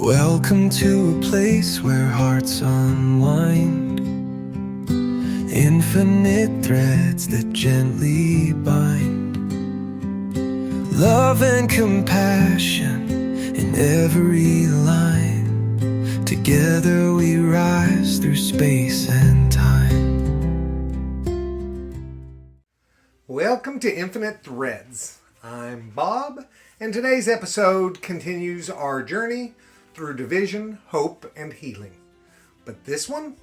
Welcome to a place where hearts unwind, infinite threads that gently bind, love and compassion in every line. Together we rise through space and time. Welcome to Infinite Threads. I'm Bob, and today's episode continues our journey through division, hope, and healing. But this one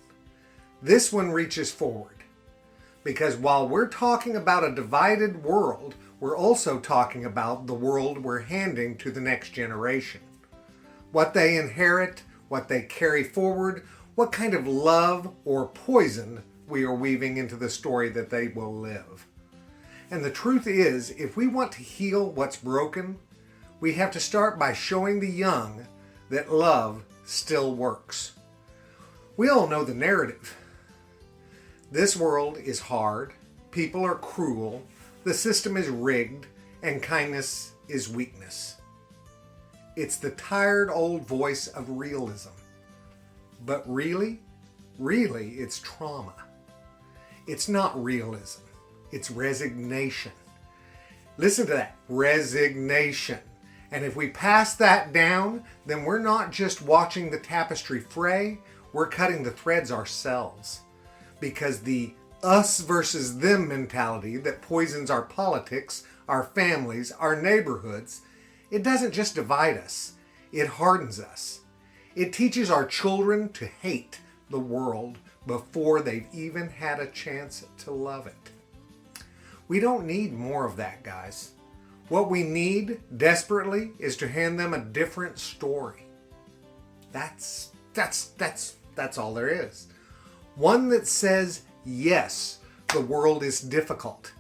reaches forward. Because while we're talking about a divided world, we're also talking about the world we're handing to the next generation. What they inherit, what they carry forward, what kind of love or poison we are weaving into the story that they will live. And the truth is, if we want to heal what's broken, we have to start by showing the young that love still works. We all know the narrative. This world is hard, people are cruel, the system is rigged, and kindness is weakness. It's the tired old voice of realism. But really, it's trauma. It's not realism. It's resignation. Listen to that, resignation. And if we pass that down, then we're not just watching the tapestry fray, we're cutting the threads ourselves. Because the us versus them mentality that poisons our politics, our families, our neighborhoods, it doesn't just divide us, it hardens us. It teaches our children to hate the world before they've even had a chance to love it. We don't need more of that, guys. What we need desperately is to hand them a different story. That's all there is. One that says, yes, the world is difficult,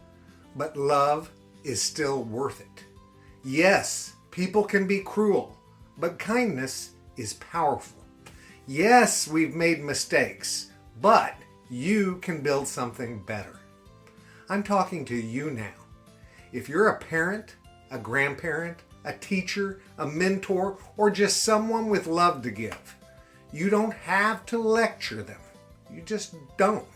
but love is still worth it. Yes, people can be cruel, but kindness is powerful. Yes, we've made mistakes, but you can build something better. I'm talking to you now. If you're a parent, a grandparent, a teacher, a mentor, or just someone with love to give, you don't have to lecture them. You just don't.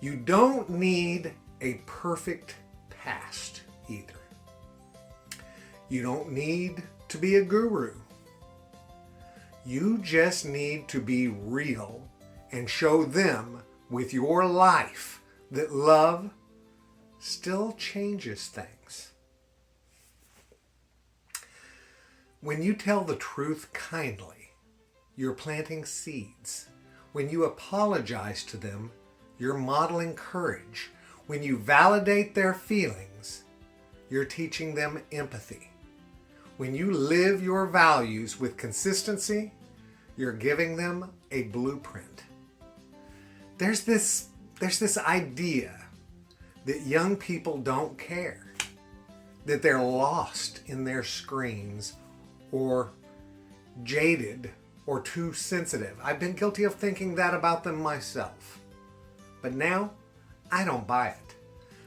You don't need a perfect past either. You don't need to be a guru. You just need to be real and show them with your life that love still changes things. When you tell the truth kindly, you're planting seeds. When you apologize to them, you're modeling courage. When you validate their feelings, you're teaching them empathy. When you live your values with consistency, you're giving them a blueprint. There's this idea that young people don't care, that they're lost in their screens or jaded or too sensitive. I've been guilty of thinking that about them myself. But now, I don't buy it.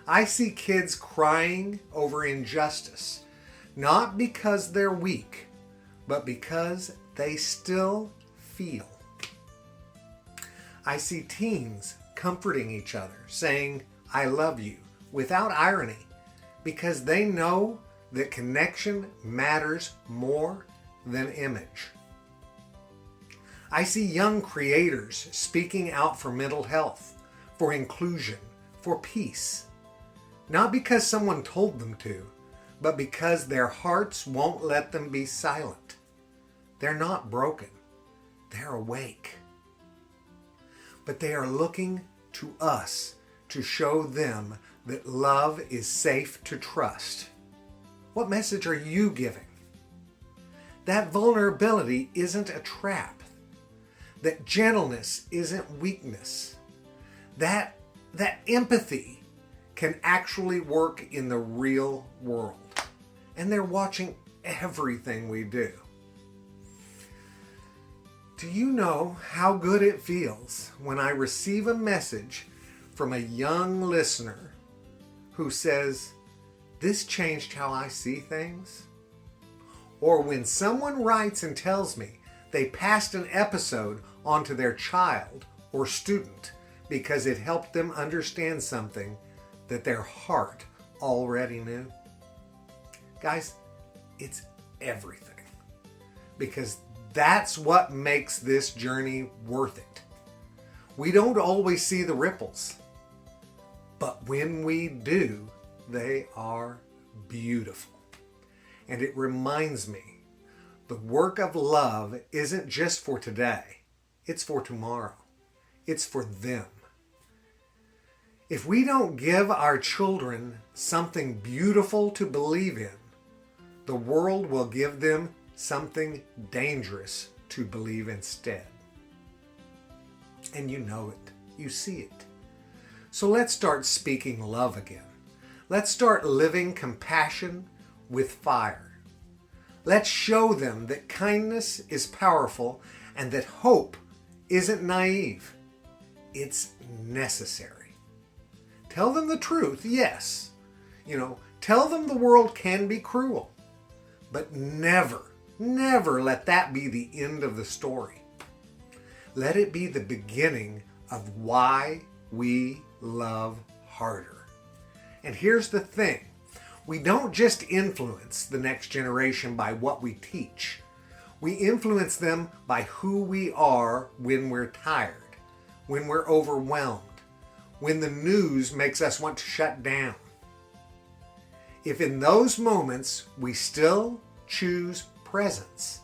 I see kids crying over injustice, not because they're weak, but because they still feel. I see teens comforting each other, saying, I love you, without irony, because they know that connection matters more than image. I see young creators speaking out for mental health, for inclusion, for peace, not because someone told them to, but because their hearts won't let them be silent. They're not broken, they're awake. But they are looking to us to show them that love is safe to trust. What message are you giving? That vulnerability isn't a trap. That gentleness isn't weakness. That empathy can actually work in the real world. And they're watching everything we do. Do you know how good it feels when I receive a message from a young listener who says, "This changed how I see things"? Or when someone writes and tells me they passed an episode onto their child or student because it helped them understand something that their heart already knew. Guys, it's everything. Because that's what makes this journey worth it. We don't always see the ripples, but when we do, they are beautiful. And it reminds me, the work of love isn't just for today, it's for tomorrow. It's for them. If we don't give our children something beautiful to believe in, the world will give them something dangerous to believe instead. And you know it. You see it. So let's start speaking love again. Let's start living compassion with fire. Let's show them that kindness is powerful and that hope isn't naive. It's necessary. Tell them the truth, yes. Tell them the world can be cruel. But never let that be the end of the story. Let it be the beginning of why we love harder. And here's the thing. We don't just influence the next generation by what we teach. We influence them by who we are when we're tired, when we're overwhelmed, when the news makes us want to shut down. If in those moments we still choose presence,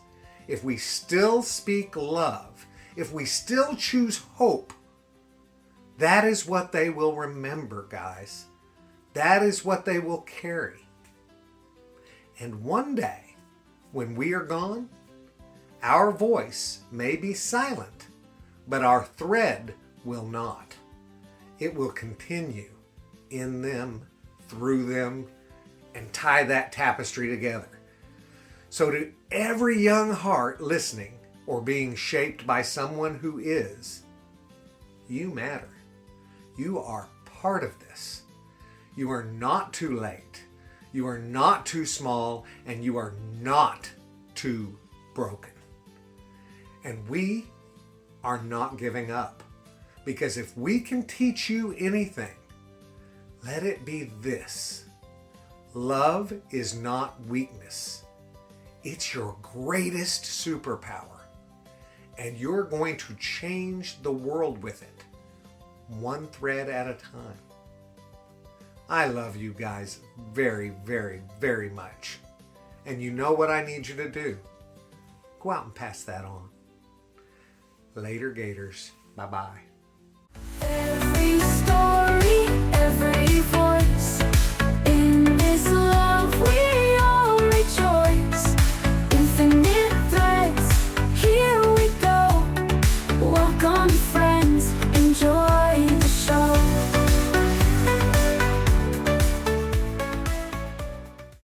if we still speak love, if we still choose hope, that is what they will remember, guys. That is what they will carry. And one day, when we are gone, our voice may be silent, but our thread will not. It will continue in them, through them, and tie that tapestry together. So to every young heart listening or being shaped by someone who is, you matter. You are part of this. You are not too late. You are not too small, and you are not too broken. And we are not giving up. Because if we can teach you anything, let it be this. Love is not weakness. It's your greatest superpower. And you're going to change the world with it, one thread at a time. I love you guys very, very, very much. And you know what I need you to do. Go out and pass that on. Later, Gators. Bye-bye. Every story, every voice, in this love we all rejoice. Infinite threads, here we go. Welcome, fray.